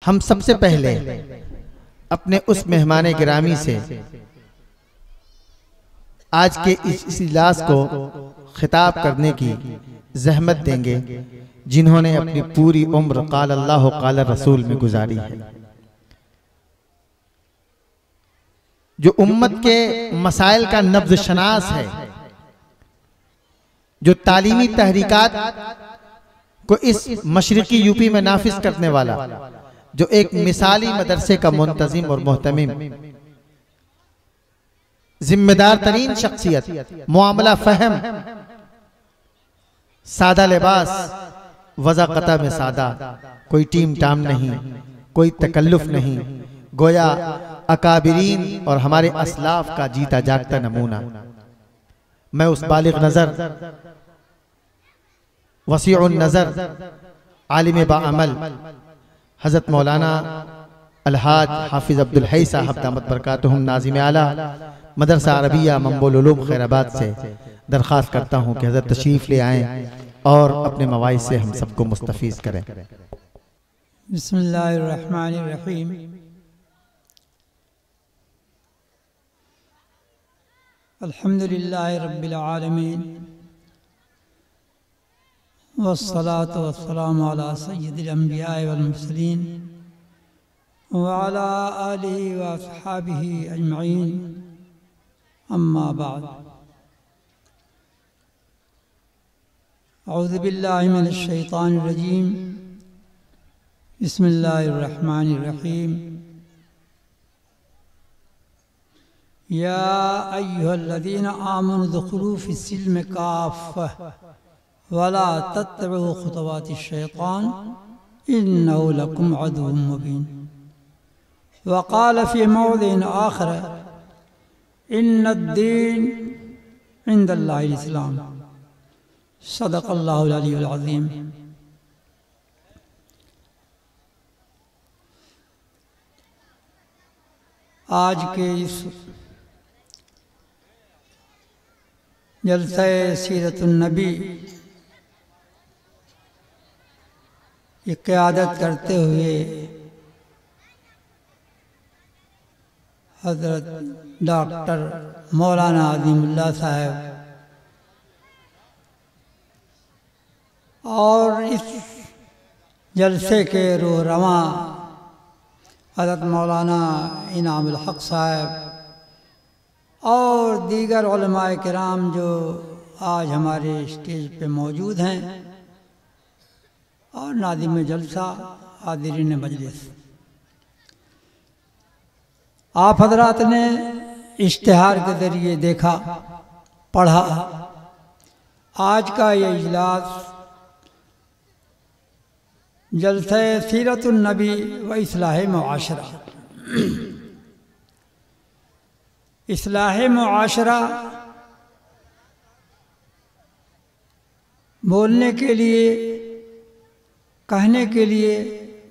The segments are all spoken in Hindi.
हम सबसे पहले अपने उस मेहमान गिरामी से आज के इस इजलास को खिताब करने की जहमत देंगे जिन्होंने अपनी पूरी उम्र क़ाल अल्लाह क़ाल रसूल में गुजारी है, जो उम्मत के मसाइल का नब्ज़ शनास है, जो तालीमी तहरीकात को इस मशरिकी यूपी में नाफिज करने वाला, जो एक मिसाली मदरसे का मुंतजिम और मोहतमिम, जिम्मेदार तरीन शख्सियत, मुआमला फहम, सादा लिबास, वज़ाक़ता में सादा, कोई टीम टाम नहीं, कोई तकल्लुफ नहीं, गोया अकाबिरीन और हमारे असलाफ का जीता जागता नमूना। मैं उस बालिग नजर, वसीउन नजर, आलिम बाअमल हजरत मौलाना अलहाज हाफिज अब्दुल हई साहब दामत बरकातुहुम नाज़िम आला मदरसा अरबिया मंबुल उलूम खैराबाद से दरख्वास्त करता हूँ कि हजरत तशरीफ ले आएँ और अपने मवाइज़ से हम सबको मुस्तफ़ीज़ करें। बिस्मिल्लाहिर्रहमानिर्रहीम। अल्हम्दुलिल्लाहि रब्बिल आलमीन वस्सलातु वस्सलामु अला सय्यिदिल अंबिया वल मुरसलीन व अला आलिहि व अस्हाबिहि अजमईन, अम्मा बाद। औज़ु बिल्लाहि मिनश शैतानिर रजीम। बिस्मिल्लाहिर रहमानिर रहीम। या अय्युहल्लज़ीना आमनु दुखुलू फिस्सिल्मि काफ़्फ़ह वला तत्तबिउ खुतवातिश शैतान इन्नहु लकुम अदुव्वुम मुबीन। वक़ाल फ़ी मौज़िइन आख़र इन्नद्दीन इंदल्लाहिल इस्लाम। सदक़ल्लाहुल अलीयुल अज़ीम। आज के इस जलसे सीरतुन नबी की क़यादत करते हुए हज़रत डॉक्टर मौलाना अज़ीमुल्लाह साहब और इस जलसे के रूहरवां हज़रत मौलाना इनामुल हक़ साहब और दीगर उलमाए किराम जो आज हमारे स्टेज पे मौजूद हैं और नाज़िम जलसा, हाज़िरीन मजलिस, आप हजरात ने इश्तिहार के ज़रिए देखा, पढ़ा। आज का ये इजलास जलसे सीरतुन नबी व इस्लाह मुआशरा। इस्लाह मुआशरा बोलने के लिए, कहने के लिए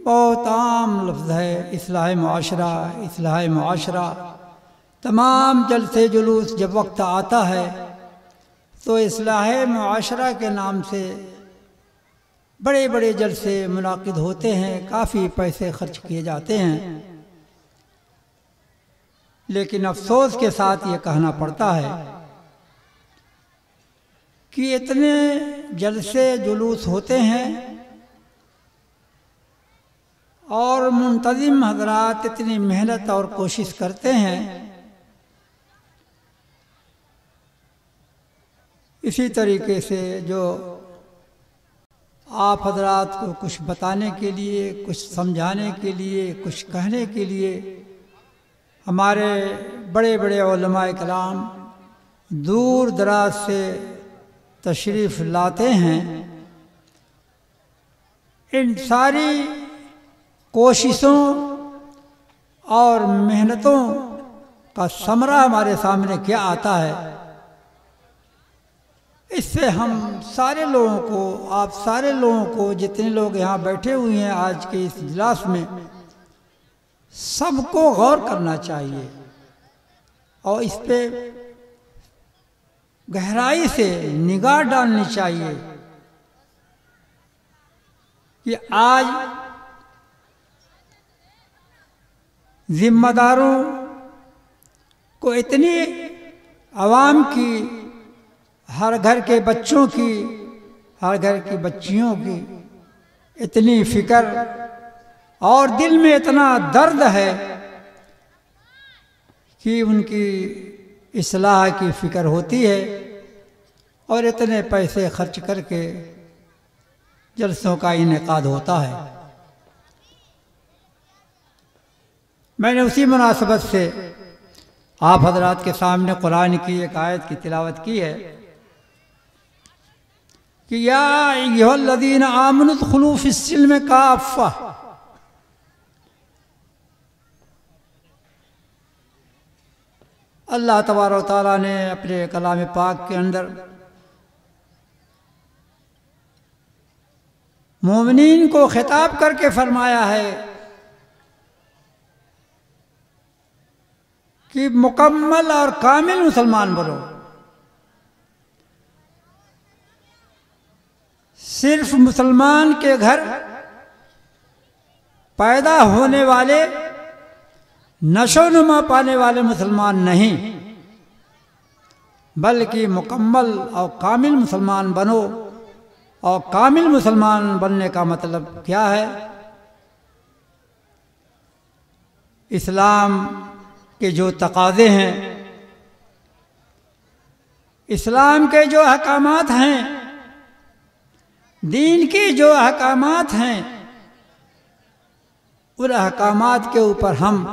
बहुत आम लफ्ज़ है। इस्लाह मुआशरा, इस्लाह मुआशरा। तमाम जलसे जुलूस जब वक्त आता है तो इस्लाह मुआशरा के नाम से बड़े बड़े जलसे मुनाकिद होते हैं, काफ़ी पैसे खर्च किए जाते हैं। लेकिन अफसोस के साथ ये कहना पड़ता है कि इतने जलसे जुलूस होते हैं और मुंतज़िम हज़रात इतनी मेहनत और कोशिश करते हैं, इसी तरीके से जो आप हजरात को कुछ बताने के लिए, कुछ समझाने के लिए, कुछ कहने के लिए हमारे बड़े बड़े उलमाए कलाम दूर दराज से तशरीफ़ लाते हैं, इन सारी कोशिशों और मेहनतों का समरा हमारे सामने क्या आता है, इससे हम सारे लोगों को, आप सारे लोगों को, जितने लोग यहाँ बैठे हुए हैं आज के इस इजलास में, सबको गौर करना चाहिए और इस पे गहराई से निगाह डालनी चाहिए कि आज जिम्मेदारों को इतनी आवाम की, हर घर के बच्चों की, हर घर की बच्चियों की इतनी फिक्र और दिल में इतना दर्द है कि उनकी इस्लाह की फिक्र होती है और इतने पैसे खर्च करके जलसों का इनेकाद होता है। मैंने उसी मुनासबत से आप हजरात के सामने कुरान की एक आयत की तिलावत की है कि या अय्युहल्लज़ीन आमनु उदखुलू फिस्सिल्म काफ़्फ़ा, अल्लाह तबारक व तआला ने अपने कलाम पाक के अंदर मोमिनीन को खिताब करके फरमाया है कि मुकम्मल और कामिल मुसलमान बनो। सिर्फ मुसलमान के घर पैदा होने वाले, नशोनुमा पाने वाले मुसलमान नहीं, बल्कि मुकम्मल और कामिल मुसलमान बनो। और कामिल मुसलमान बनने का मतलब क्या है? इस्लाम के जो तकाज़े हैं, इस्लाम के जो अहकामात हैं, दीन के जो अहकामात हैं, उन अहकामात के ऊपर हम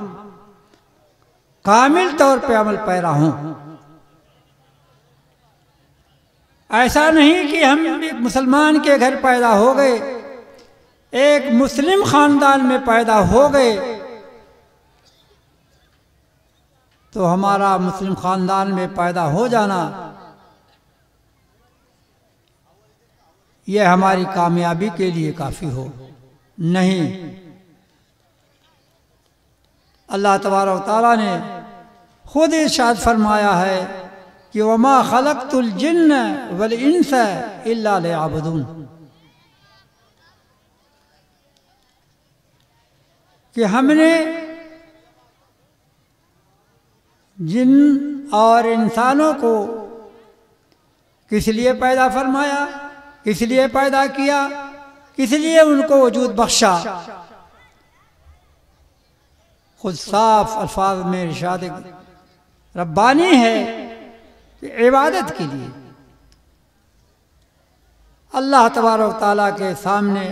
कामिल तौर पे अमल पैरा हों। ऐसा नहीं कि हम एक मुसलमान के घर पैदा हो गए, एक मुस्लिम खानदान में पैदा हो गए, तो हमारा मुस्लिम खानदान में पैदा हो जाना यह हमारी कामयाबी के लिए काफ़ी हो। नहीं, अल्लाह तबारक व तआला ने खुद इरशाद फरमाया है कि वमा खलक़तुल जिन्न वल इंस इल्ला लियअबुदून, कि हमने जिन और इंसानों को किस लिए पैदा फरमाया, किस लिए पैदा किया, किस लिए उनको वजूद बख्शा। खुद साफ अल्फाज में इरशाद रब्बानी है कि इबादत के लिए, अल्लाह तबारक व तआला के सामने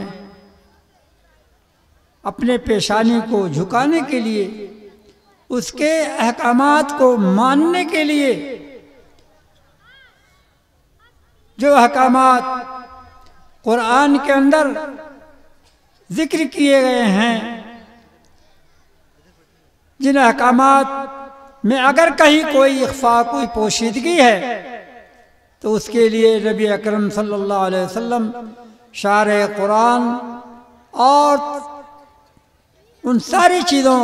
अपने पेशानी को झुकाने के लिए, उसके अहकामात को मानने के लिए। जो अहकामात कुरान के अंदर जिक्र किए गए हैं, जिन अहकामात में अगर कहीं कोई इख्फा, कोई पोशीदगी है, तो उसके लिए नबी अकरम सल्लल्लाहु अलैहि वसल्लम शारे कुरान और उन सारी चीज़ों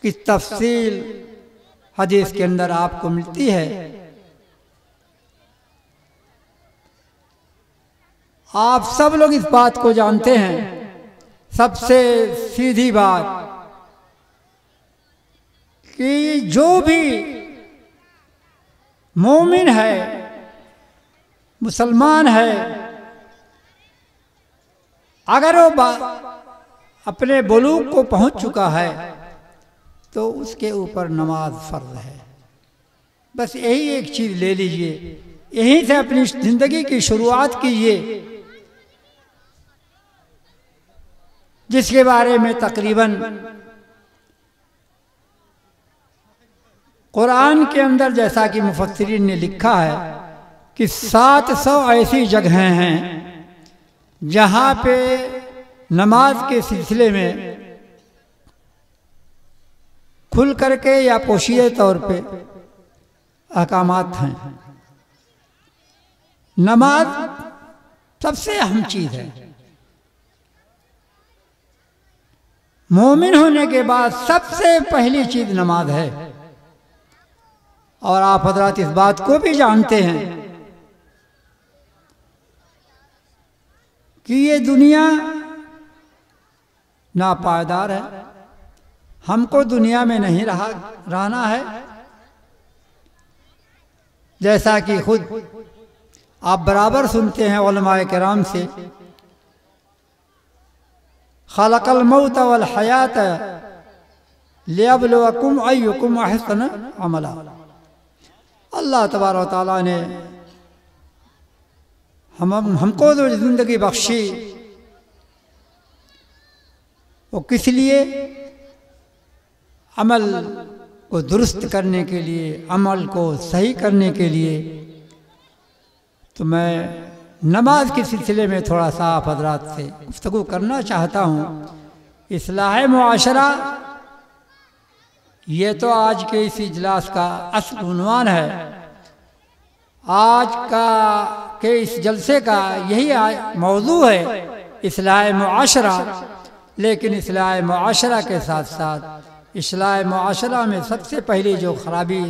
की तफसील हदीस के अंदर आपको मिलती है। आप सब लोग इस बात को जानते हैं, सबसे सीधी बात, कि जो भी मोमिन है, मुसलमान है, अगर वो अपने बुलूग को पहुंच चुका है तो उसके ऊपर नमाज फर्ज है। बस यही एक चीज़ ले लीजिए, यहीं से अपनी ज़िंदगी की शुरुआत कीजिए, जिसके बारे में तकरीबन कुरान के अंदर, जैसा कि मुफस्सिरीन ने लिखा है, कि 700 ऐसी जगहें हैं जहाँ पे नमाज के सिलसिले में खुल करके या पोशीदे तौर पे अहकामात हैं। नमाज सबसे अहम चीज़ है। मोमिन होने के बाद सबसे पहली चीज़ नमाज है। और आप हजरात इस बात को भी जानते हैं कि ये दुनिया नापायदार है, हमको दुनिया में नहीं रहना है। जैसा कि खुद आप बराबर सुनते हैं उलमाए किराम से, खलक़ल मौत वल हयात लियब्लुवकुम अय्युकुम अहसनु अमला। अल्लाह तबारक व तआला ने हमको जो जिंदगी बख्शी वो किस लिए? अमल को दुरुस्त करने के लिए, अमल को सही करने के लिए। तो मैं नमाज के सिलसिले में थोड़ा सा आप हज़रात से गुफ्तगू करना चाहता हूँ। इस्लाह मुआशरा, ये तो आज के इस इजलास का असल उन्वान है। आज का के इस जलसे का यही मौजू है, इस्लाह मुआशरा। लेकिन इस्लाह मुआशरा के साथ साथ इस्लाह मुआशरा में सबसे पहली जो खराबी,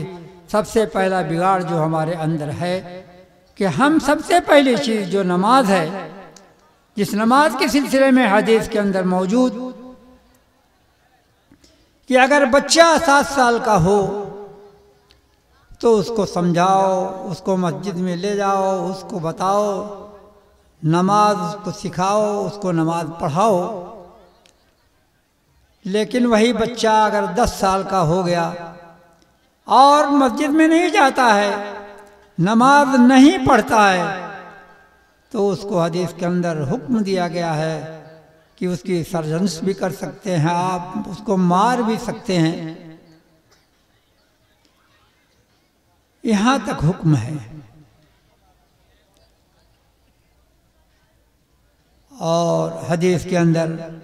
सबसे पहला बिगाड़ जो हमारे अंदर है कि हम सबसे पहली चीज़ जो नमाज है, जिस नमाज के सिलसिले में हदीस के अंदर मौजूद कि अगर बच्चा 7 साल का हो तो उसको समझाओ, उसको मस्जिद में ले जाओ, उसको बताओ, नमाज उसको सिखाओ, उसको नमाज पढ़ाओ। लेकिन वही बच्चा अगर 10 साल का हो गया और मस्जिद में नहीं जाता है, नमाज नहीं पढ़ता है, तो उसको हदीस के अंदर हुक्म दिया गया है कि उसकी सरजंस भी कर सकते हैं, आप उसको मार भी सकते हैं। यहाँ तक हुक्म है। और हदीस के अंदर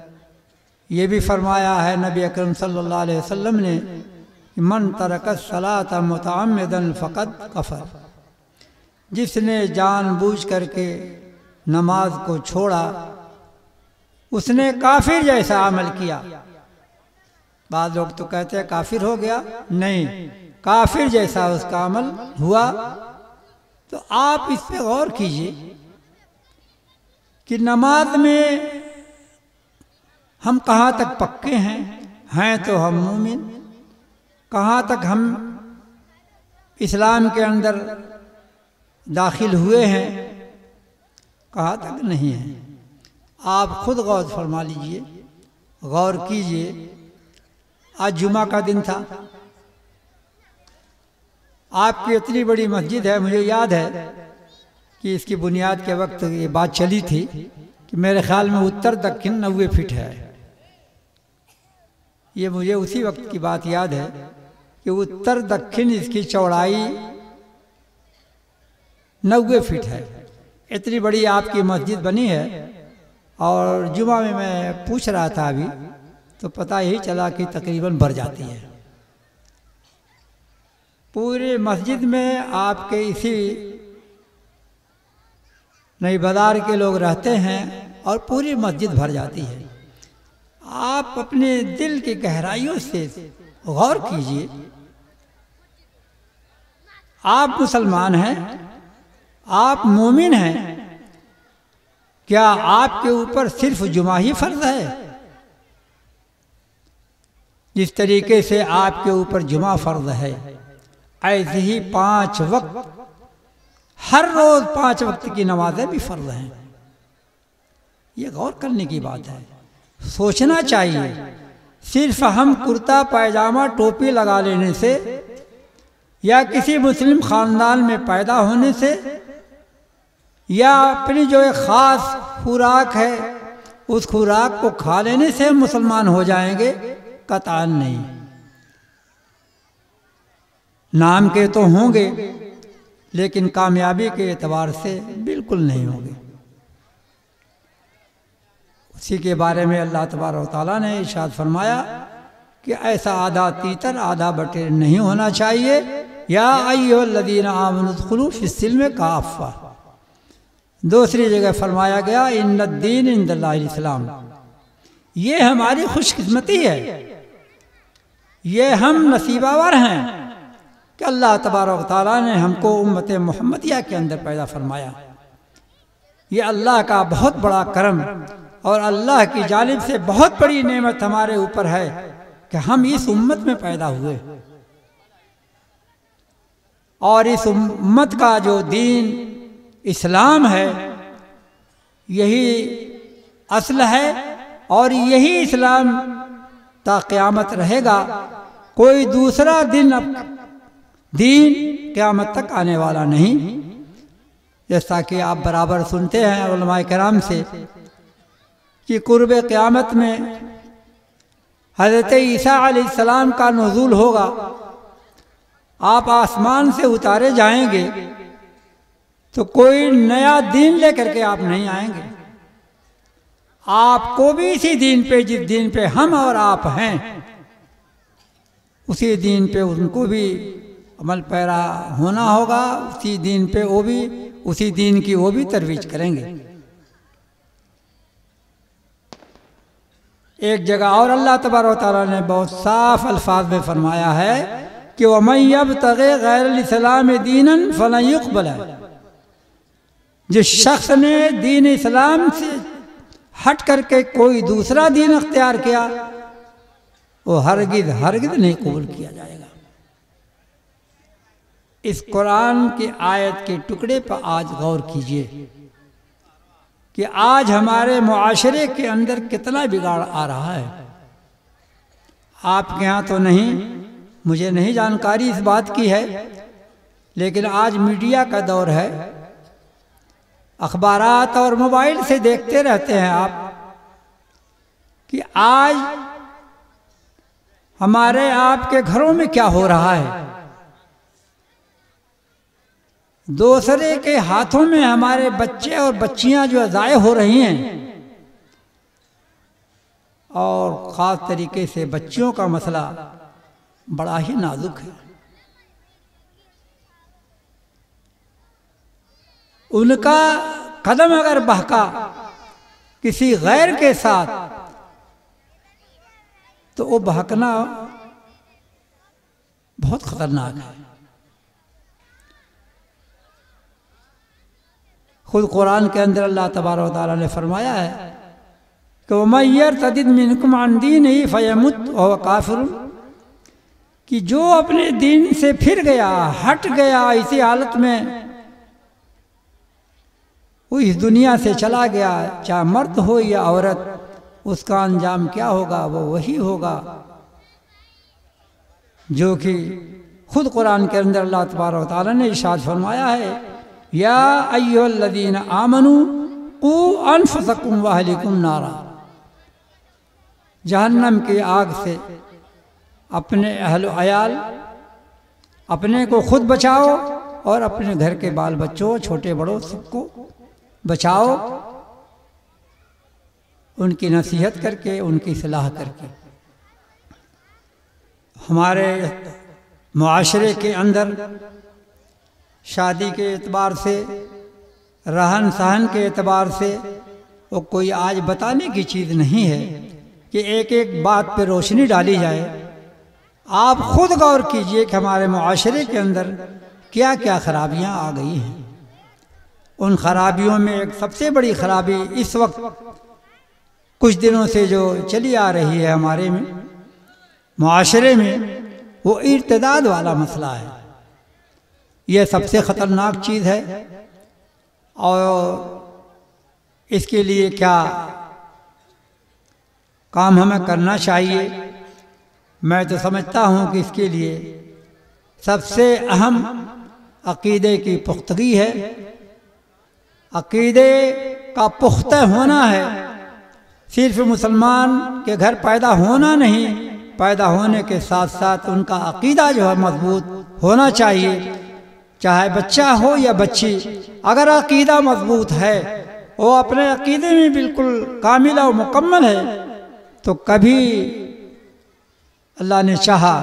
ये भी फरमाया है नबी अकरम सल्लल्लाहु अलैहि वसल्लम ने कि मन तरक सलात मुतअम्मिदन फ़क़द कफ़र। जिसने जानबूझ करके नमाज को छोड़ा उसने काफिर जैसा अमल किया। बाद लोग तो कहते हैं काफिर हो गया, नहीं, काफिर जैसा उसका अमल हुआ। तो आप इस पे गौर कीजिए कि नमाज में हम कहाँ तक पक्के हैं तो हम मोमिन, कहाँ तक हम इस्लाम के अंदर दाखिल हुए हैं, कहाँ तक नहीं है। आप खुद गौर फरमा लीजिए, गौर कीजिए। आज जुमा का दिन था, आपकी इतनी बड़ी मस्जिद है, मुझे याद है कि इसकी बुनियाद के वक्त ये बात चली थी कि मेरे ख्याल में उत्तर दक्षिण 90 फीट है। ये मुझे उसी वक्त की बात याद है कि उत्तर दक्षिण इसकी चौड़ाई 90 फीट है। इतनी बड़ी आपकी मस्जिद बनी है। और जुमा में मैं पूछ रहा था अभी, तो पता यही चला कि तकरीबन भर जाती है। पूरे मस्जिद में आपके इसी नई बाजार के लोग रहते हैं और पूरी मस्जिद भर जाती है। आप अपने दिल की गहराइयों से गौर कीजिए। आप मुसलमान हैं, आप मोमिन हैं, क्या आपके ऊपर सिर्फ जुमा ही फर्ज है? जिस तरीके से आपके ऊपर जुमा फर्ज है, ऐसे ही 5 वक्त, हर रोज 5 वक्त की नमाजें भी फर्ज हैं। ये गौर करने की बात है, सोचना चाहिए। सिर्फ हम कुर्ता पायजामा टोपी लगा लेने से या किसी मुस्लिम खानदान में पैदा होने से या अपनी जो एक ख़ास खुराक है उस खुराक को खा लेने से हम मुसलमान हो जाएंगे, कतई नहीं। नाम के तो होंगे लेकिन कामयाबी के एतबार से बिल्कुल नहीं होंगे। उसी के बारे में अल्लाह तबारक व तआला ने इरशाद फरमाया कि ऐसा आधा तीतर आधा बटेर नहीं होना चाहिए। या अय्युहल्लज़ीना आमनु उद्खुलू फिस्सिल्म काफ़ा। दूसरी जगह फरमाया गया इन्नद्दीन इंदल्लाहिल इस्लाम। ये हमारी खुशकिस्मती है, ये हम नसीबावर हैं कि अल्लाह तबारक व तआला ने हमको उम्मत मोहम्मदिया के अंदर पैदा फरमाया। ये अल्लाह का बहुत बड़ा करम और अल्लाह की जानिब से बहुत बड़ी नेमत हमारे ऊपर है कि हम इस उम्मत में पैदा हुए और इस उम्मत का जो दीन इस्लाम है यही असल है और यही इस्लाम ता क़यामत रहेगा। कोई दूसरा दीन क़यामत तक आने वाला नहीं। जैसा कि आप बराबर सुनते हैं उलमाए किराम से कि कुर्ब क़यामत में हज़रत ईसा अलैहिस्सलाम का नुज़ूल होगा। आप आसमान से उतारे जाएंगे तो कोई नया दीन लेकर के आप नहीं आएंगे। आपको भी इसी दीन पे, जिस दीन पे हम और आप हैं, उसी दीन पे उनको भी अमल पैरा होना होगा। उसी दीन पे वो भी, उसी दीन की वो भी तरवीज करेंगे। एक जगह और अल्लाह तबारक व तआला ने बहुत साफ अल्फाज में फरमाया है कि वमन यब्तग़ि गैरल इस्लाम दीनन फलन युक़बल। जिस शख्स ने दीन इस्लाम से हट करके कोई दूसरा दीन अख्तियार किया वो हरगिज़ हरगिज़ नहीं कबूल किया जाएगा। इस कुरान की आयत के टुकड़े पर आज गौर कीजिए कि आज हमारे मुआशरे के अंदर कितना बिगाड़ आ रहा है। आपके यहाँ तो नहीं, मुझे नहीं जानकारी इस बात की है, लेकिन आज मीडिया का दौर है। अखबारात और मोबाइल से देखते रहते हैं आप कि आज हमारे आपके घरों में क्या हो रहा है। दूसरे के हाथों में हमारे बच्चे और बच्चियां जो ज़ाय हो रही हैं, और ख़ास तरीके से बच्चियों का मसला बड़ा ही नाजुक है। उनका कदम अगर बहका किसी गैर के साथ तो वो बहकना बहुत खतरनाक है। खुद कुरान के अंदर अल्लाह तबारक व तआला ने फरमाया है कि वमन यर्तदिद मिनकुम अन दीनिही फयमुत वहुव काफिर, कि जो अपने दीन से फिर गया, हट गया, इसी हालत में वो इस दुनिया से चला गया, चाहे मर्द हो या औरत, उसका अंजाम क्या होगा? वो वही होगा जो कि खुद कुरान के अंदर अल्लाह तबारक व तआला ने इरशाद फरमाया है, या अय्युहल्लज़ीना आमनू कू अनफुसकुम व अहलिकुम नारा। जहन्नम की आग से अपने अहल अयाल, अपने को खुद बचाओ और अपने घर के बाल बच्चों, छोटे बड़ों, सबको बचाओ, उनकी नसीहत करके, उनकी सलाह करके। हमारे मुआशरे के अंदर शादी के एतबार से, रहन सहन के एतबार से वो कोई आज बताने की चीज़ नहीं है कि एक एक बात पे रोशनी डाली जाए। आप खुद गौर कीजिए कि हमारे मुआशरे के अंदर क्या क्या खराबियां आ गई हैं। उन खराबियों में एक सबसे बड़ी खराबी इस वक्त कुछ दिनों से जो चली आ रही है हमारे में मुआशरे में, वो इर्तिदाद वाला मसला है। यह सबसे ख़तरनाक चीज़ है और इसके लिए क्या काम हमें करना चाहिए? मैं तो समझता हूँ कि इसके लिए सबसे अहम अक़ीदे की पुख्तगी है। अक़ीदे का पुख्ता होना है। सिर्फ मुसलमान के घर पैदा होना नहीं, पैदा होने के साथ साथ उनका अक़ीदा जो है मजबूत होना चाहिए। चाहे बच्चा हो या बच्ची, अगर अक़ीदा मजबूत है, वो अपने अक़ीदे में बिल्कुल कामिल और मुकम्मल है, तो कभी अल्लाह ने चाहा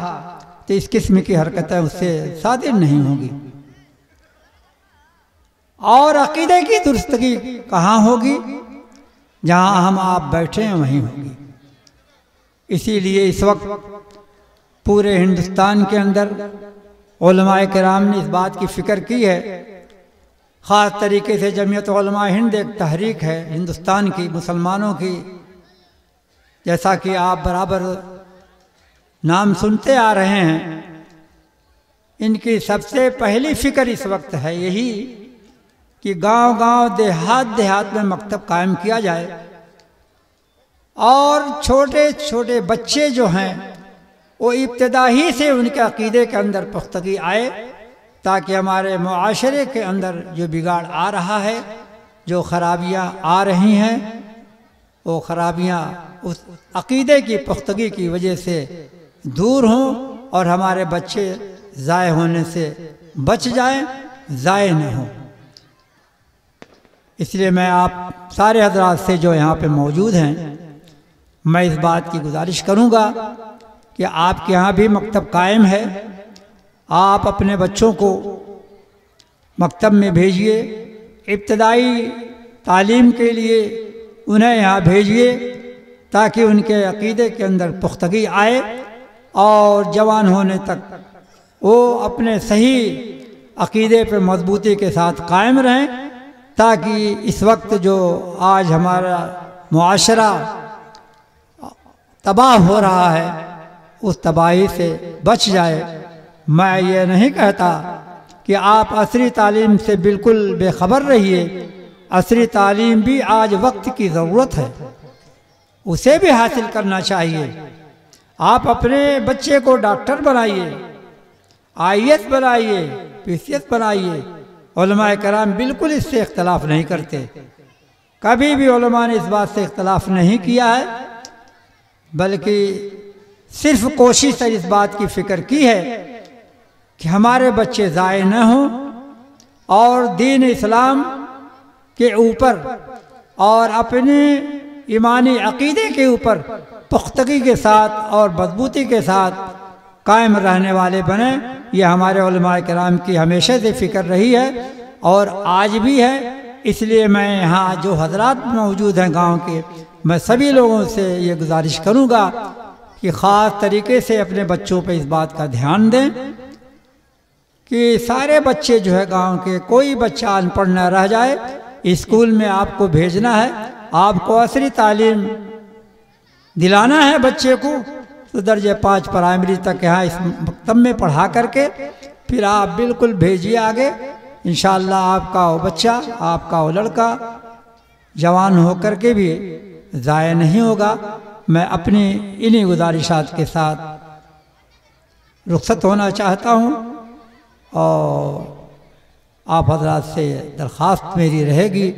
तो इस किस्म की हरकतें उससे सादिर नहीं होगी। और अक़ीदे की दुरुस्तगी कहाँ होगी? जहाँ हम आप बैठे हैं वहीं होगी। इसीलिए इस वक्त पूरे हिंदुस्तान के अंदर उलमाए किराम ने इस बात की फ़िक्र की है। ख़ास तरीके से जमीयत उलमाए हिंद एक तहरीक है हिंदुस्तान की, मुसलमानों की, जैसा कि आप बराबर नाम सुनते आ रहे हैं, इनकी सबसे पहली फिक्र इस वक्त है यही कि गांव-गांव, देहात में मकतब कायम किया जाए और छोटे छोटे बच्चे जो हैं वो इब्तिदाई से उनके अकीदे के अंदर पुख्तगी आए, ताकि हमारे मुआशरे के अंदर जो बिगाड़ आ रहा है, जो खराबियाँ आ रही हैं, वो खराबियाँ उस अकीदे की पुख्तगी की वजह से दूर हों और हमारे बच्चे ज़ाय होने से बच जाएं, ज़ाय न हों। इसलिए मैं आप सारे हजरात से जो यहाँ पे मौजूद हैं, मैं इस बात की गुजारिश करूँगा कि आपके यहाँ भी मकतब कायम है, आप अपने बच्चों को मकतब में भेजिए, इब्तदाई तालीम के लिए उन्हें यहाँ भेजिए, ताकि उनके अकीदे के अंदर पुख्तगी आए और जवान होने तक वो अपने सही अकीदे पर मजबूती के साथ कायम रहें, ताकि इस वक्त जो आज हमारा मुआशरा तबाह हो रहा है उस तबाही से बच जाए। मैं ये नहीं कहता कि आप असरी तालीम से बिल्कुल बेखबर रहिए, असरी तालीम भी आज वक्त की ज़रूरत है, उसे भी हासिल करना चाहिए। आप अपने बच्चे को डॉक्टर बनाइए, IAS बनाइए, PCS बनाइए। उलमाए कराम बिल्कुल इससे इख्तलाफ नहीं करते, कभी भी उलमा ने इस बात से इख्तलाफ नहीं किया है, बल्कि सिर्फ कोशिश है, इस बात की फ़िक्र की है कि हमारे बच्चे ज़ाय न हों और दीन इस्लाम के ऊपर और अपने ईमानी अकीदे के ऊपर पुख्तगी के साथ और मजबूती के साथ कायम रहने वाले बने। ये हमारे उलमाए किराम की हमेशा से फ़िक्र रही है और आज भी है। इसलिए मैं यहाँ जो हजरात मौजूद हैं गांव के, मैं सभी लोगों से ये गुजारिश करूँगा कि ख़ास तरीके से अपने बच्चों पे इस बात का ध्यान दें कि सारे बच्चे जो है गांव के, कोई बच्चा अनपढ़ न रह जाए। स्कूल में आपको भेजना है, आपको असरी तालीम दिलाना है बच्चे को, तो दर्जे 5 प्राइमरी तक यहाँ इस मकतब में पढ़ा करके फिर आप बिल्कुल भेजिए आगे। इंशाअल्लाह आपका वो बच्चा, आपका वो लड़का जवान होकर के भी ज़ाय नहीं होगा। मैं अपनी इन्हीं गुजारिशात के साथ रुखसत होना चाहता हूँ और आप हजरात से दरख्वास्त मेरी रहेगी,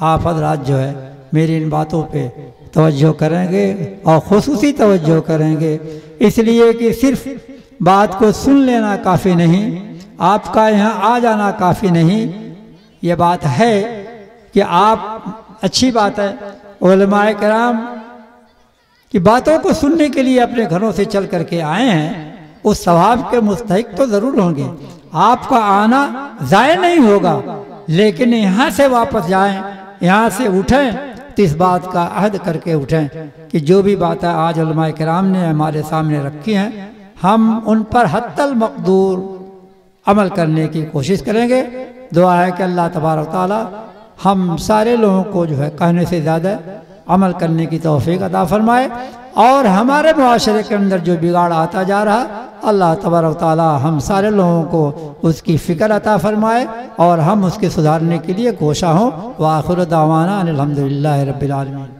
आप हजरात जो है मेरी इन बातों पे तवज्जो करेंगे और खुसूसी तवज्जो करेंगे, इसलिए कि सिर्फ बात को सुन लेना काफ़ी नहीं, आपका यहाँ आ जाना काफ़ी नहीं। ये बात है कि आप, अच्छी बात है, उलमाए किराम की बातों को सुनने के लिए अपने घरों से चल करके आए हैं, उस सवाब के मुस्तहिक तो ज़रूर होंगे। आपका आना ज़ाय नहीं होगा, लेकिन यहाँ से वापस जाएं, यहाँ से उठें तो इस बात का अहद करके उठें कि जो भी बातें आज उलमाए किराम ने हमारे सामने रखी हैं, हम उन पर हत्तल मक़दूर अमल करने की कोशिश करेंगे। दुआ है कि अल्लाह तबारक तआला हम सारे लोगों को जो है कहने से ज़्यादा अमल करने की तौफीक अता फरमाए और हमारे मुआशरे के अंदर जो बिगाड़ आता जा रहा, अल्लाह तबारक तआला हम सारे लोगों को उसकी फ़िक्र अता फरमाए और हम उसके सुधारने के लिए कोशा हों। व आखिर दावाना अनिल हम्दुलिल्लाहि रब्बिल आलमीन।